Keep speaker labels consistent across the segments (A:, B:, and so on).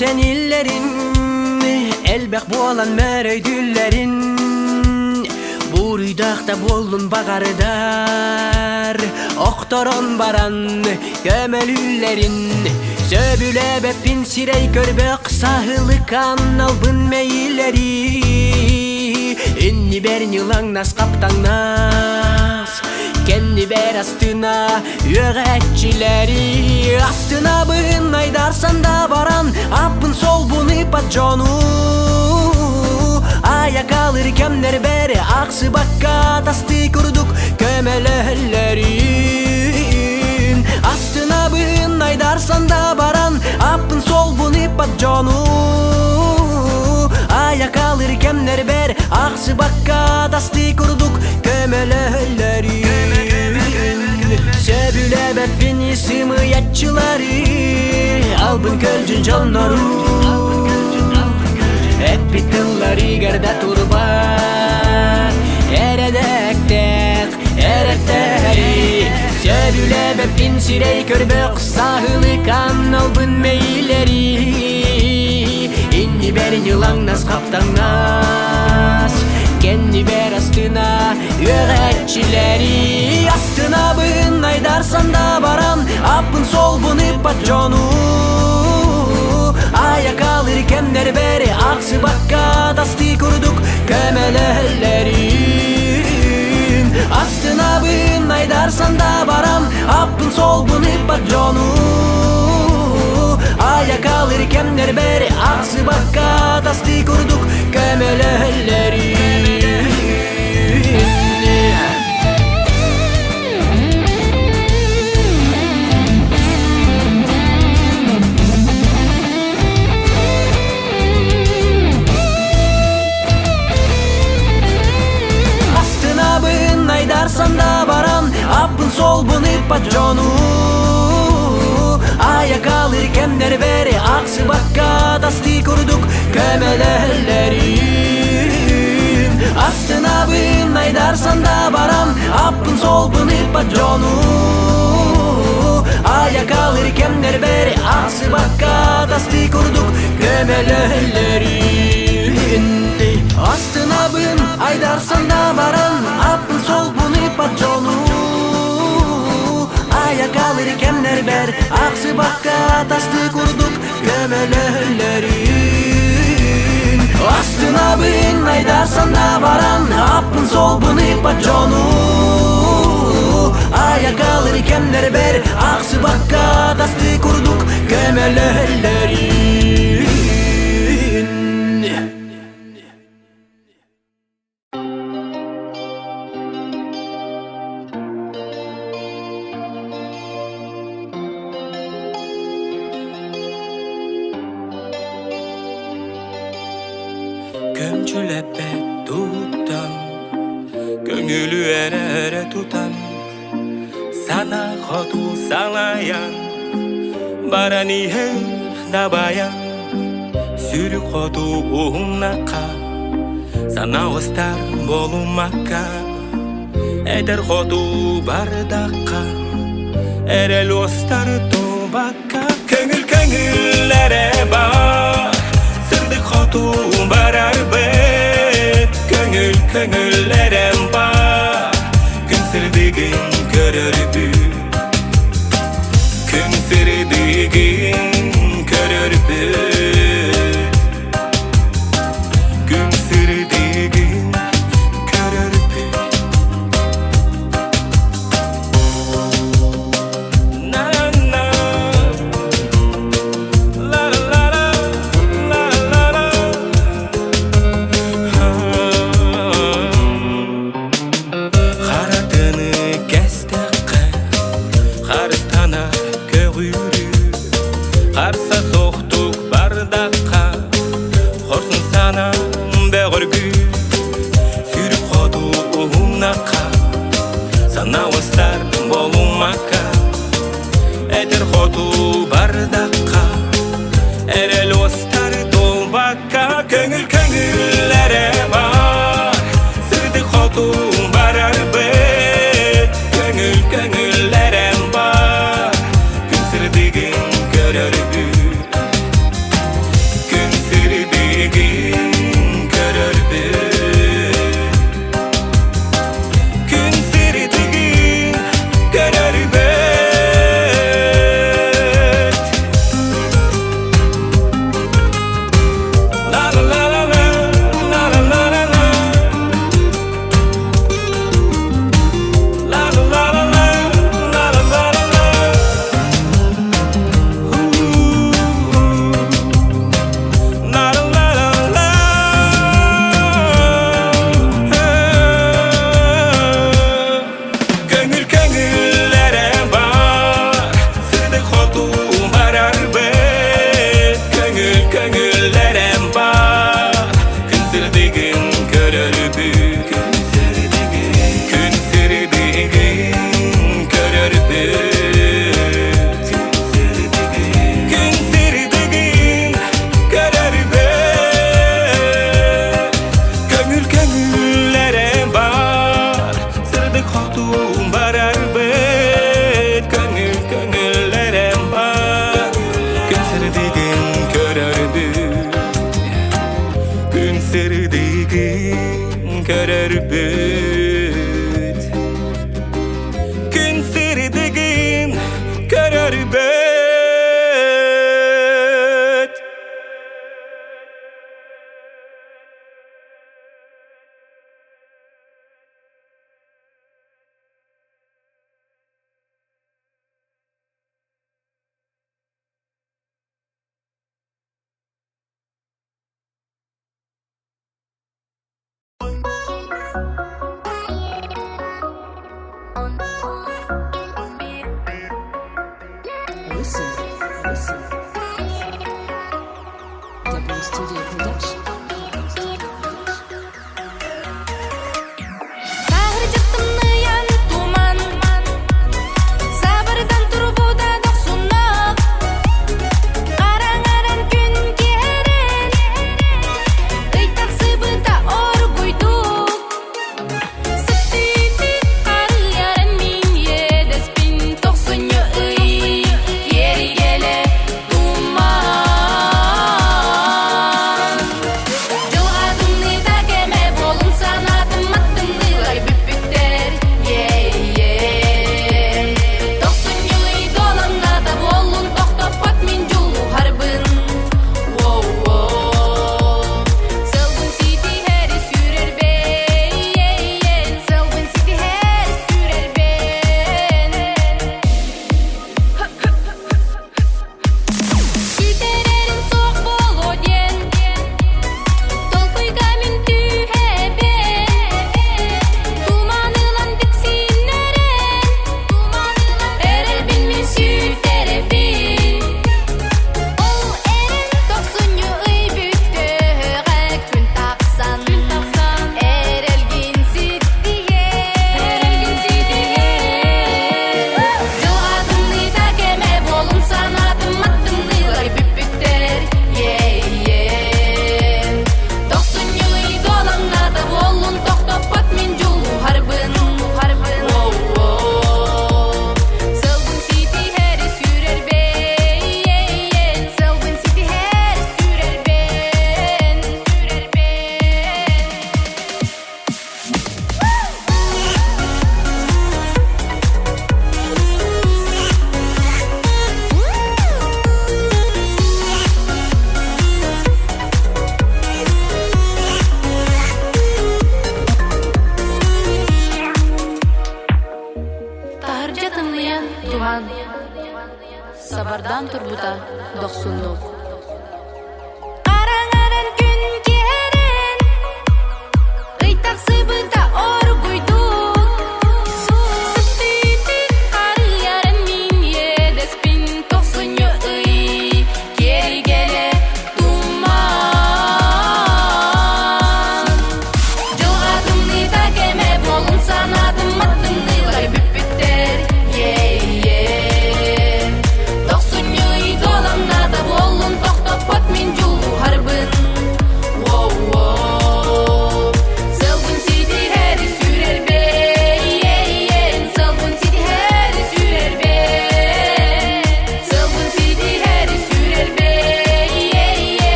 A: sen illerin, elbek bolan meröydüllerin. Buruydakta bollun bagarıdar, oktoron baran kömölüllerin. Söbüle beppin sirey körbek sahılık annalbın meyilleri. Inni berin yılan nas kaptan nas, kendi ber astına yöğetçileri. Astına bığın aydarsan da baran, apın sol bunu patjonu. Ayak alır kemler beri, aksı bakka tastı kurduk kömelelerin. Astına bığın aydarsan da baran, apın sol bunu patjonu. Ayak alır kemler beri, aksı bakka tastı kurduk kömelelerin. Söbüle beppin ismi yatçıları, albın kölcün canları. Hep bittilleri gerda turban, eredektek, eretteri. Söbüle beppin sirey körbek sahılık annalbın meyilleri. İnni berin yılan nas kaptan nas, kendi ber astına yöğetçileri. Astına bığın aydarsan da baran, apın sol bunu patjonu. Ayak alır kemler beri, aksı bakka tastı kurduk kömelelerin. Astına bığın aydarsan da baran, apın sol bunu patjonu. Ayak alır kemler beri, aksı bakka tastı kurduk kömelelerin. Aydarsan da baran, apın sol bunu patjonu. Ayak alır kemler beri, aksı bakka tastı kurduk kömelelerin. Astına bığın aydarsan da baran, apın sol bunu patjonu. Ayak alır kemler beri, aksı bakka tastı kurduk kömelelerin. Astına bığın aydarsan da baran, apın sol bunu patjonu. Ayak alır kemler ber, aksı bakka tastı kurduk kömelelerin. Astına bığın aydarsan da baran, apın sol bunu patjonu. Ayak alır kemler ber, aksı bakka tastı kurduk kömelelerin.
B: Kömçülepe tutan, köngülü ere tutan. Sana hotu salayan, barani her dabayan. Sürük hotu uhnaka, sana ostar bolumaka. Eder hotu bardaka, erel ostar tobaka. Köngül köngüllere bak, sırdık hotu barar bet. Köngül köngüllere bak, gün sırdıgın görür bü. Gün sırdıgın görür bü. Gün sırdıgın görür bü. Na na la la la la la la. Haratını kestekke, harstana köğürü. Harsa soğtuk bardakka, horsun sana beğürgü. Sürük hodu uhnaka, sana ostar bolumaka. Eder hodu bardakka, erel ostar tobaka. Köngül köngüllere bak, sırdık hodu barar bet. Köngül köngüllere bak, gün sırdıgın görür bü.
C: Studio Production.
D: Сабардан турбута доксунлук.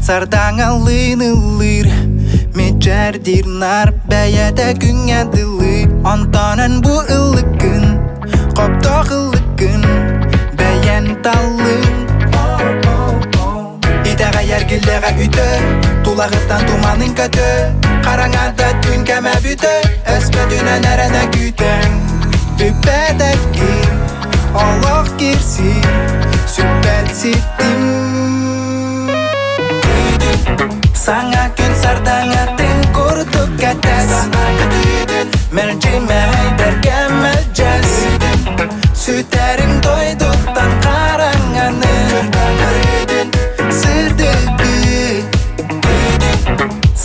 A: Сардаң алынылыр Мечердир нар бәяда күңә дылы Антанын бу ылыкын Коптақ ылыкын Бәян талын Идәға ергілдәға үті Тулағыттан туманын көті Қараңада түн кәмә бүті Әспә дүнән әрәнә күтәң Бүпәдәкі Аллах керсі Сүпәл сеттім Саңа күн сардаңатын көрдік кәтәс Мәлжімәй бәргә мәлжәс Сүтәрің дойдықтан қараңаны Сырдығы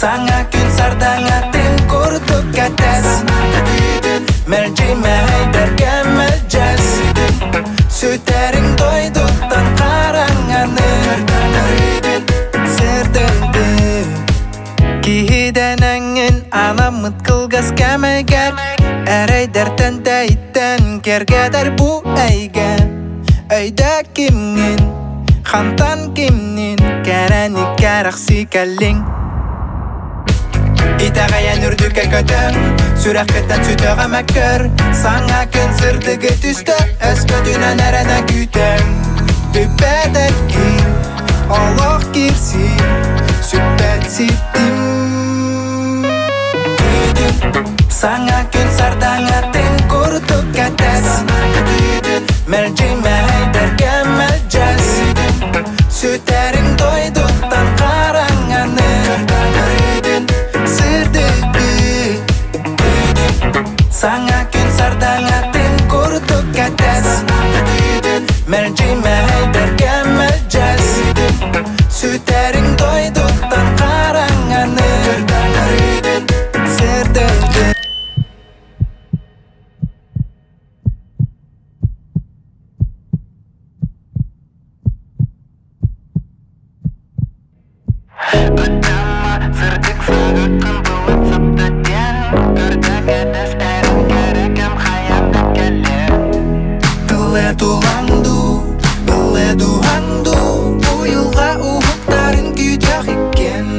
A: Саңа күн сардаңатын көрдік кәтәс Мәлжімәй бәргә мәлжәс Сүтәрің дойдықтан қараңаны Кихиденәңін анамыт кылгас кәмәгәр Әрәйдәр тәндәйттән кергәдәр бу әйгә Әйдә кимнин, хантан кимнин Кәрәні кәрәқси кәлің
C: Итағаян үрдікі көтім Сүрәқкеттен сүтіға мәккір Саңа күн сырдығы түсті Өскөтінен әрәнә күтім Түпәдәр кир Олық кирси Сүппәт сиптім Саңа күн сардаңатын Күртік кәтәс Мәлжиме әйдәргә мәлжәс Сүтәрің дойдықтан қараңаны Саңа күн сардаңатын күртік кәтәс Мәлжиме әйдәргә мәлжәс Сүтәрің дойдықтан қараңаны Сырдыңды
E: Utama sırdık sağıkın bulut saptaten Körдөгі дәстәрін керекем хаянды келер
C: Тылы туланду, ылы дуанду Уйылға уғықтарын күйдяқ екен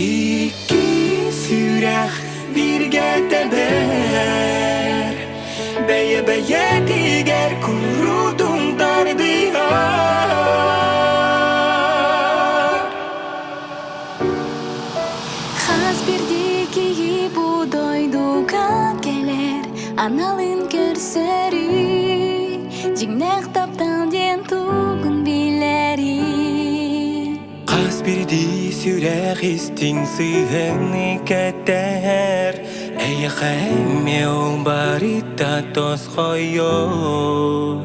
B: İki sürək birgə təbər Bəyə digər kurudun dardiyar
D: Хас бірдекі будойду келер Аналын көрсөрі Жигнәқ таптан ден туғын билері
B: Қас бірді сүрәқ істің сығыны кәттәр Әйі қәме ол барита тос қойой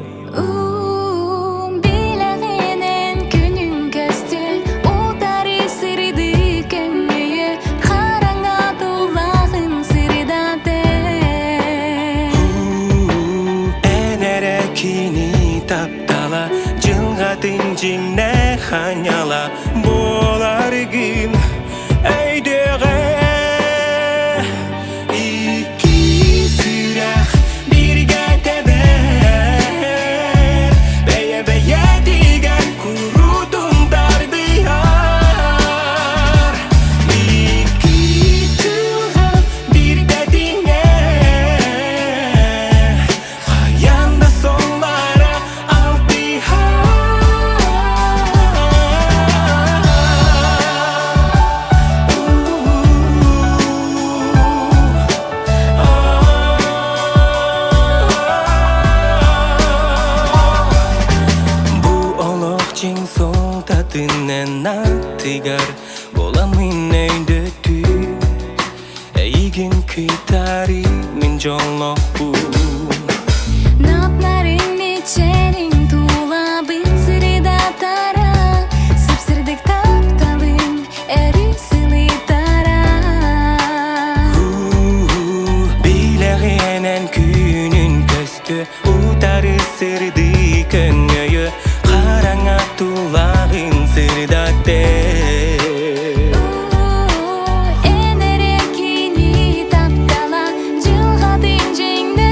D: Биләғенен күнің көсті Утары сырды көңмейі Қараңа тұлағын сырдады
B: Әнәрәкіні таптала Жылғатын жинә ханяла Боларғын әйдіғі Икі сүрәқ бірге тәбәр Бәйе дигән күрудың дардияр Икі тылғам бірге деңе Хаянда соллара Солтатынан аттыгар Боламын өйдөтү Эйген кытары мен жоллоқ бұл
D: Напнарын мечерин тула быцырыда тара Сыпсырдык тапталын әрі сылы тара
B: Биләғенен күнін көсті Утары сырды көңөйі Қараңа тулағын сырдатты
D: Энерекini таптала Жылғатын жеңді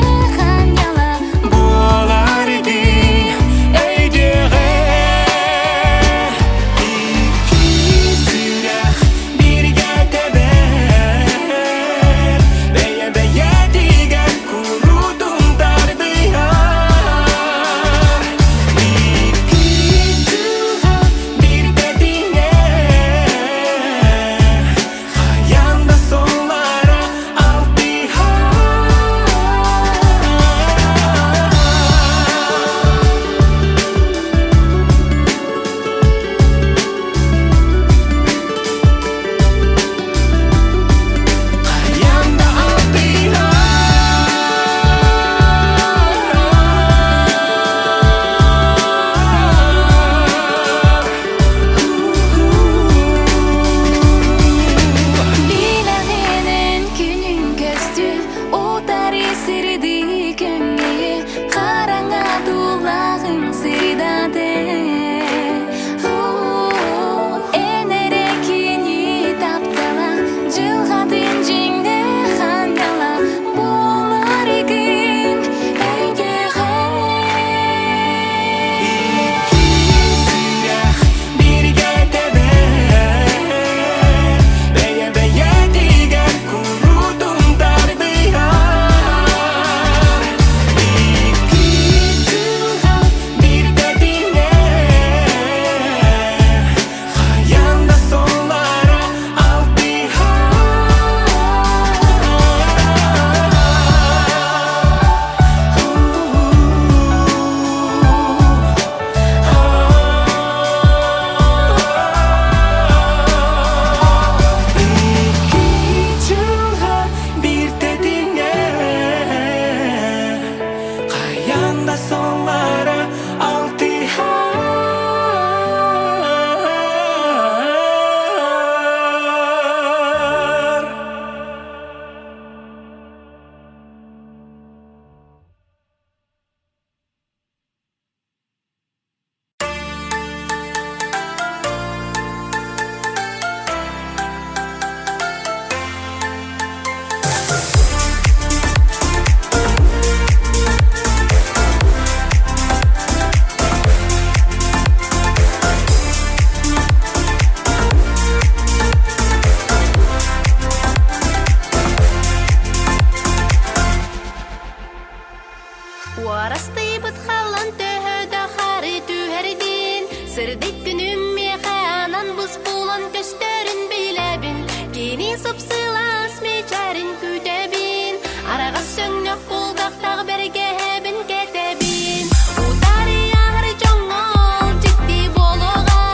D: сыпсылас мечәрін күтәбин Араға сөңнөк бұлдақтағы берге әбін кетәбин Утары ағыр жоңол жікті болуға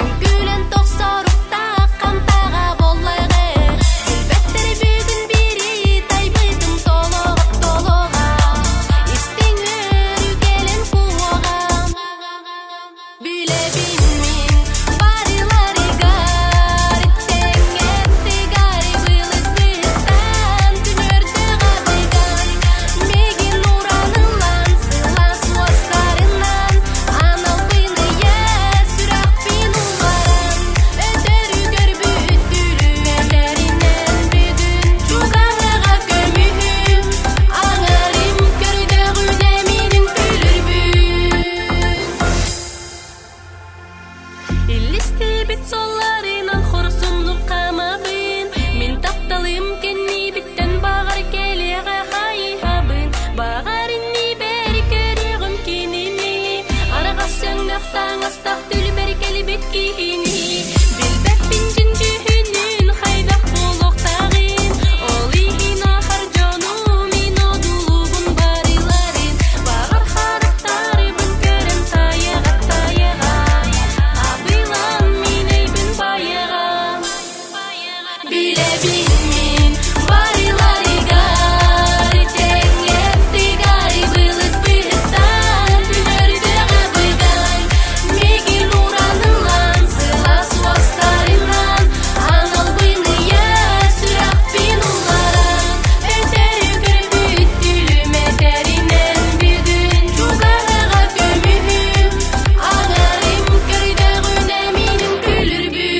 D: Үңкілен тоқсарықта қамтаға болығы Үлбәттер бүгін бири тайбыдың толуға Истің өргелін қуға Білебин мен барылары гар Иттен кетті гари бұлық бұттан Түнөрді ғадыган Меген ұранылан сылас уастарынан Анал бұйны е сүрақ бин ұларан Өтер үгер бүттүлі әлерінен бүгін Чуғағыға көмігім Аңарым көрді ғүне менің күлір бүн Иллисти бит солларынан хорсумну қамабын Мен тапталым кенни биттен бағар келеға хайхабын Бағарын ми бәр көрегім кенini Араға сөңнақ таңастақ түл бәр келі бет кейіні Білбәк бінжін жүхінін хайдақ болуқтағын Ол ихин ахар жону мен одулуғын барыларын Бағар харақтары бұн көрім таяға Абылан мен әйбін байыға Білебин мен барылары гар Иттен кетті гари бұлық бұттан Түнөрді ғабыган Меген ұранылан сылас уастарынан Анал бұйны е сүрақ бин ұларан Өтер үгір бүттүлі мәтәрінен бүгін Чуғағыға көмігім Ағарым көрді ғүне менің күлір бүн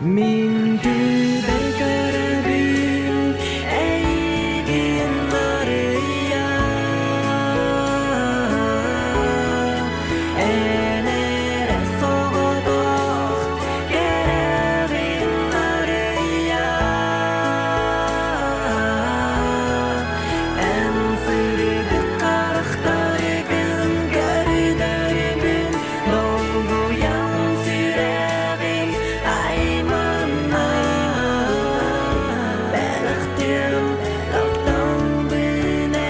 A: Minggu berkerabin Eidin Maria Enere sogotok Kerabin Maria En sırgı karıktarıgın Garidarıgın Dolguyan sürevin Aymana Belaktim Kaltan bine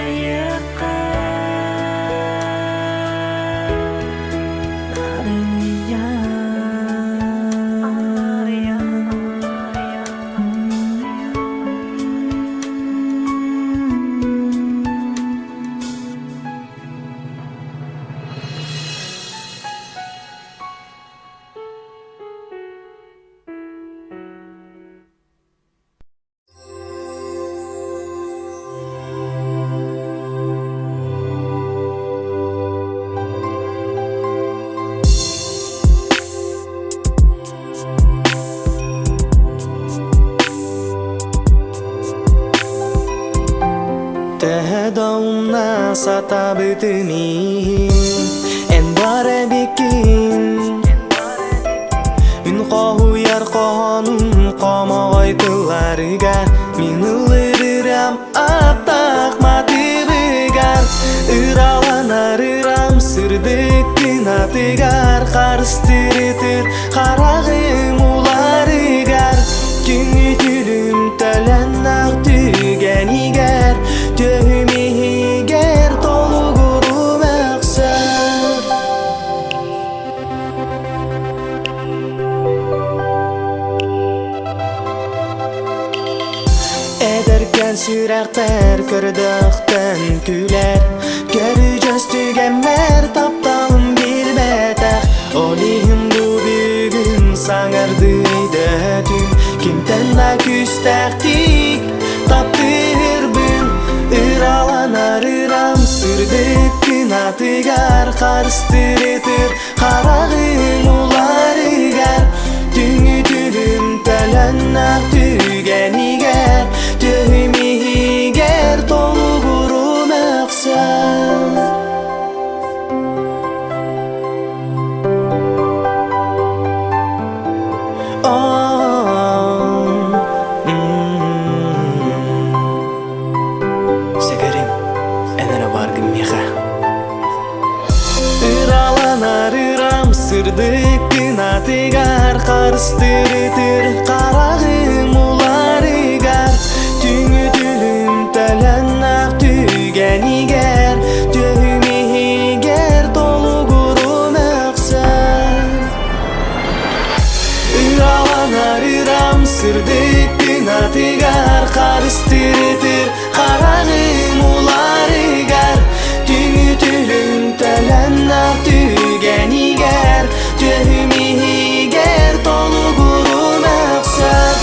B: Tehdaumna satabıtımim En bare bikin Min qohu yar qohanum Qama aytılarıgar Min ılırıram Aptaq matırıgar Irawanar iram Sırdıkın atıgar Qarstırıtır Qarağım ularıgar Günü tülüm Tələnnak tügənigar Töhümihiger tolu guru məqsəd Ederken sürəqtər kırdıqtən külər Görücəz tügəmmər taptalım bilbətəq Olihim bu bügün sanardı dətüm Kimdən da küstəqdik taptır bün Iralanar iram sırdıkın atıgar Qarstırıtır qarağım ularıgar Tüngü tülüm tələnnak tügənigar Töhümihiger tolu guru məqsəd Segerim, enere bargım meha Iralanar iram sırdıkın atıgar Qarstırıtır qarağım ularıgar Tüngü tülüm tələnnak tügənigar Töhümihiger tolu guru məqsəd Iralanar iram sırdıkın atıgar Qarstırıtır qarağım ularıgar Tüngü tülüm tələnnak tügənigar Töhümihiger tolu guru məqsəd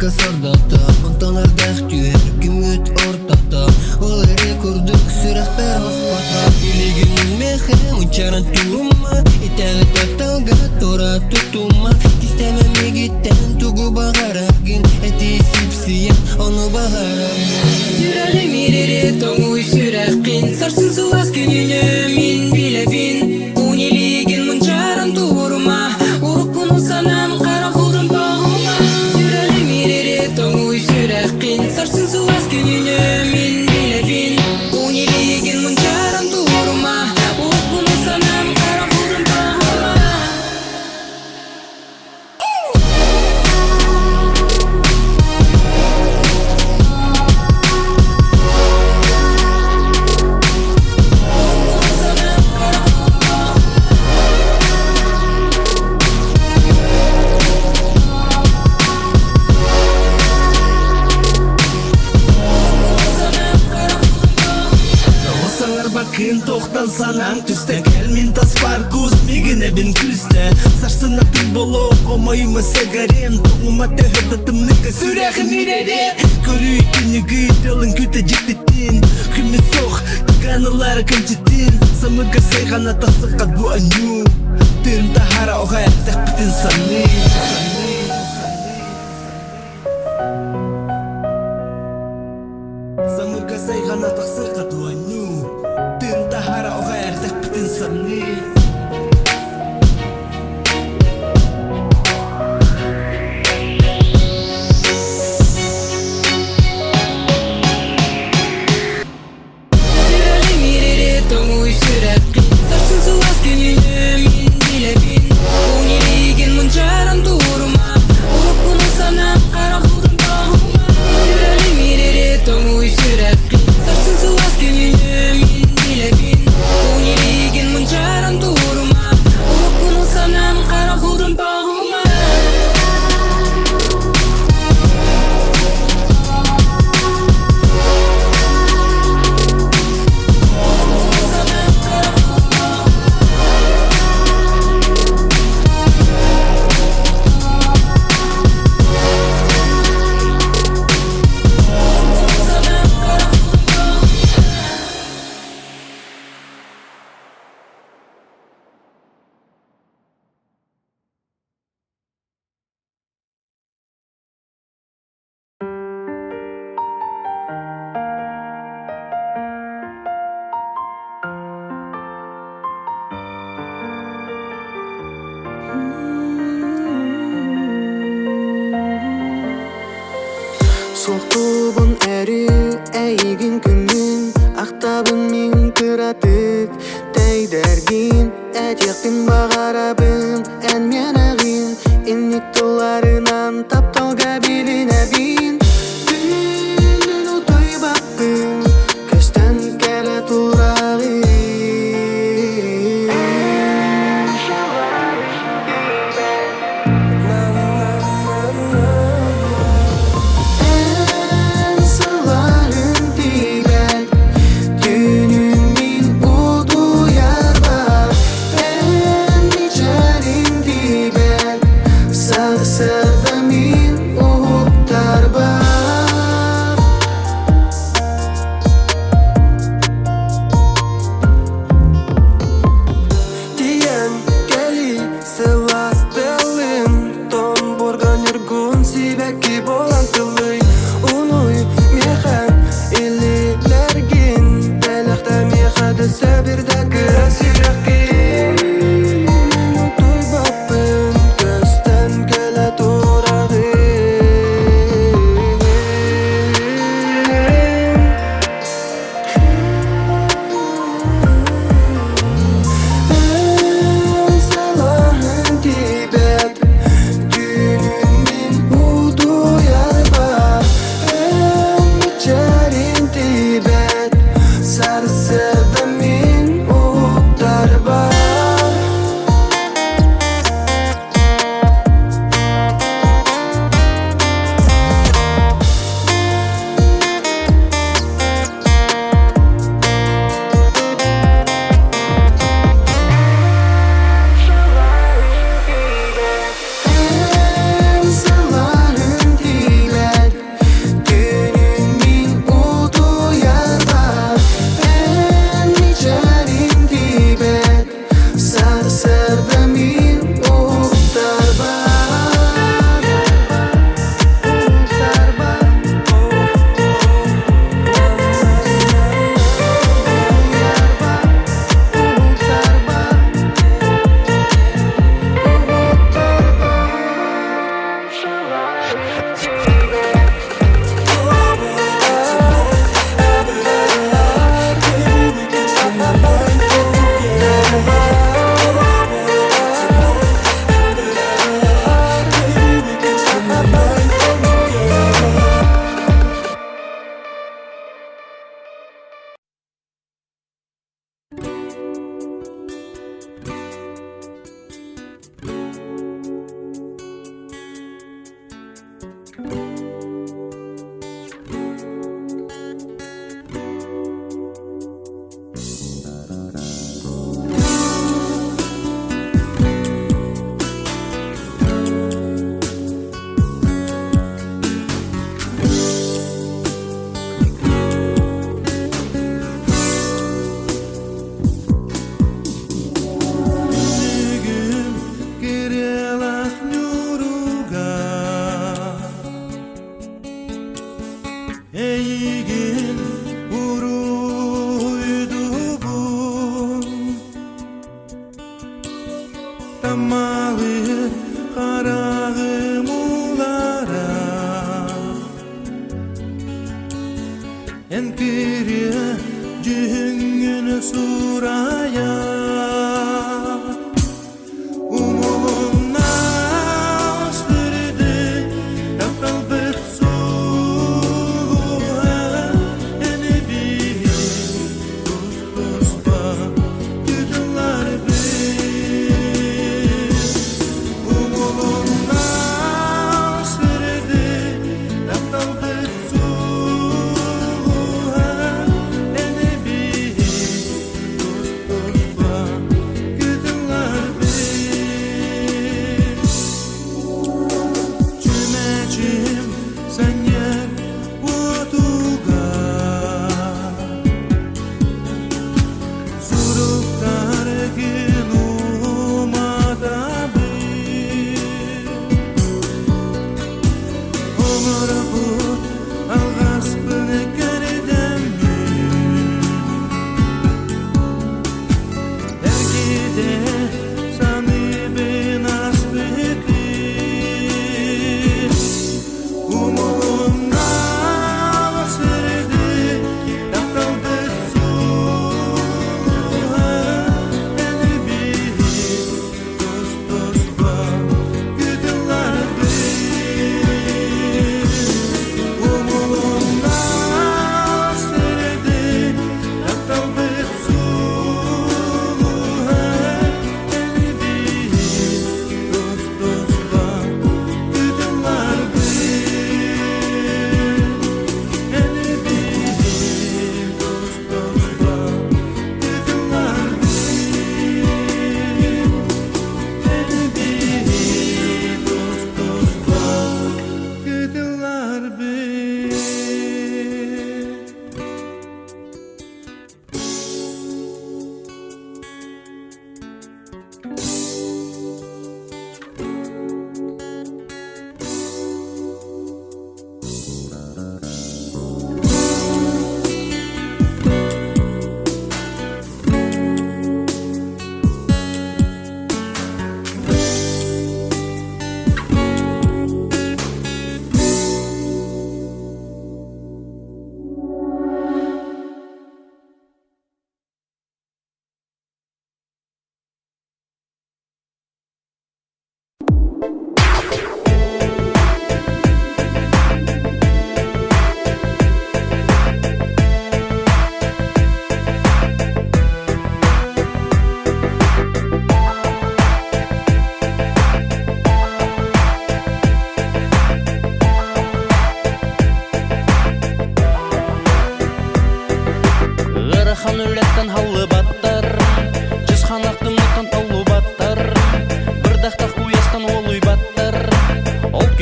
F: Aka sardakta Fontanlardaq tüyer Gümüt ortakta Olari kurduk Sürekber hospata Biliginin mehe Uçaran tuğuma İtəği taptalga Tora tutuma İstememe gitten Tuğu bağaragin Eti sipsiyen Onu bağaragin Süreli mirere Toğu sürekin Sarsın sulas gününe Min bilebin Uniligin Munçaran tuğurma Urukunu sanam Kara kudum bağıma Süreli mirere Toğu sürekin Sarsın sulas gününe Min bilebin Uniligin Munçaran tuğurma Urukunu sanam Kara kudum bağıma
A: Осаңар бакын тоқтан санаң түсте Кәлмин таспар көз мегіне бін күлісті Сарсына түн болу қомайымы сәгарем Тоңыма тәхі татымнығы сүрәғі мерере Көрі күнігі тәлін күті жіктеттін Күмі соқ тұғанылары кәмчеттін Самыға сайғана тақсықат бұ аню Түрін тахара оға әқтәқ бітін саны Самыға сайғана тақсықат бұ аню Түрін тахара оға әқтәқ бітін саны
F: Süreli mirere Toğu sürekin Sarsın sulas gününe Min bilebin Uniligin Munçaran tuğurma Urukunu sanam Kara kudum bağıma Süreli mirere Toğu sürekin Sarsın sulas gününe Min bilebin Uniligin Munçaran tuğurma Urukunu sanam Kara kudum bağıma
B: Soğutubun eri Eygin күмін Ақтабын мен күратык Тәйдәргін Әтеқпін бағарабын Ән мен ағын Инник тұларынан Тапталға білін әбін Түнін ұтой баққын Көстен кәлі тұрағын Sağ
C: Амалы қарағым улара Энкире жүңгіні сурая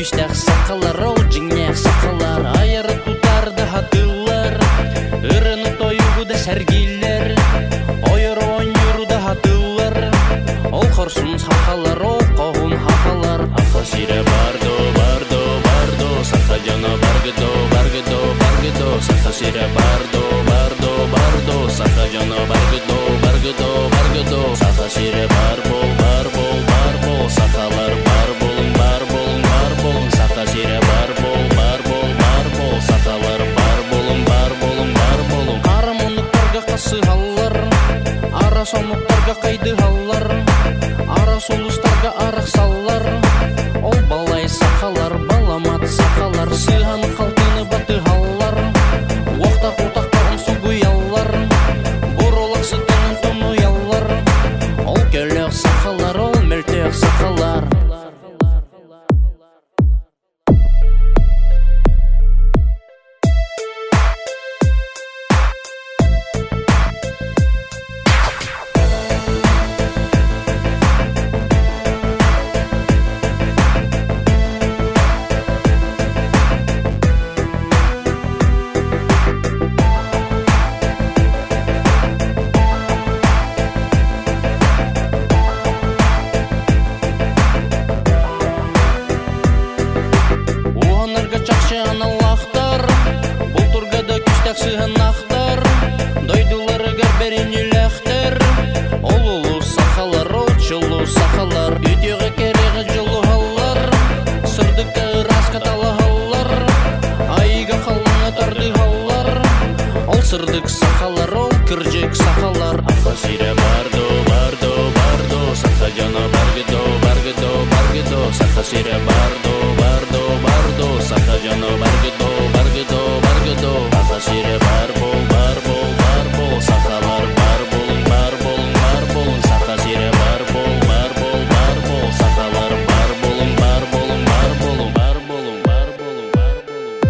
G: Күштәк сақалар, ол жіңнәк сақалар Айыры тұтарды хатылар Үріні тойуғыда сәргейлер Ойыры ойныруда хатылар Ол қорсын сақалар, ол қоғын хақалар Ақа сире бардо, бардо, бардо Сақа жана баргыдо, баргыдо, баргыдо Сақа сире бардо, бардо, бардо Сақа жана баргыдо, баргыдо, баргыдо Сақа сире барбол, барбол, барбол Сақалар барболың, барболың, барболың Сақа сире барбол, барбол, барбол Сақалар барболың, барболың, барболың Ара мұнықтарға қасы халлар Ара сомықтарға қайды халлар Ара солыстарға арақ саллар Ол балай сақалар, баламат сақалар Сыған қалтыны баты халлар Оқтақ отақтарын сугуялар Бұролақ сытының тұнуялар Ол көлек сақалар, ол мөлтек сақалар сырдык сакалар, ол кыржык сакалар. Аха сире бардо, бардо, бардо, саха жана баргыдо, баргыдо, баргыдо, саха сире бардо, бардо, бардо, саха жана баргыдо, баргыдо, баргыдо. Аха сире барбол, барбол, барбол, сахалар барболун, барболун, барболун, саха сире барбол, барбол, барбол, сахалар барболун, барболун, барболун, барболун, барболун, барболун.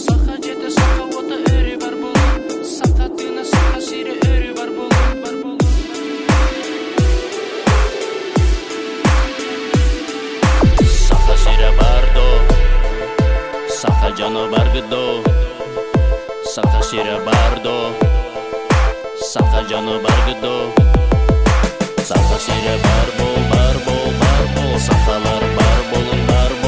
G: Саха жете саха бота өрү барболун, саха тына саха сире өрү барболун, барболун. Саха сире бардо, саха жано баргыдо, саха сире бардо, саха жано баргыдо, саха сире барбол, барбол, барбол, сахалар барболун, барбол.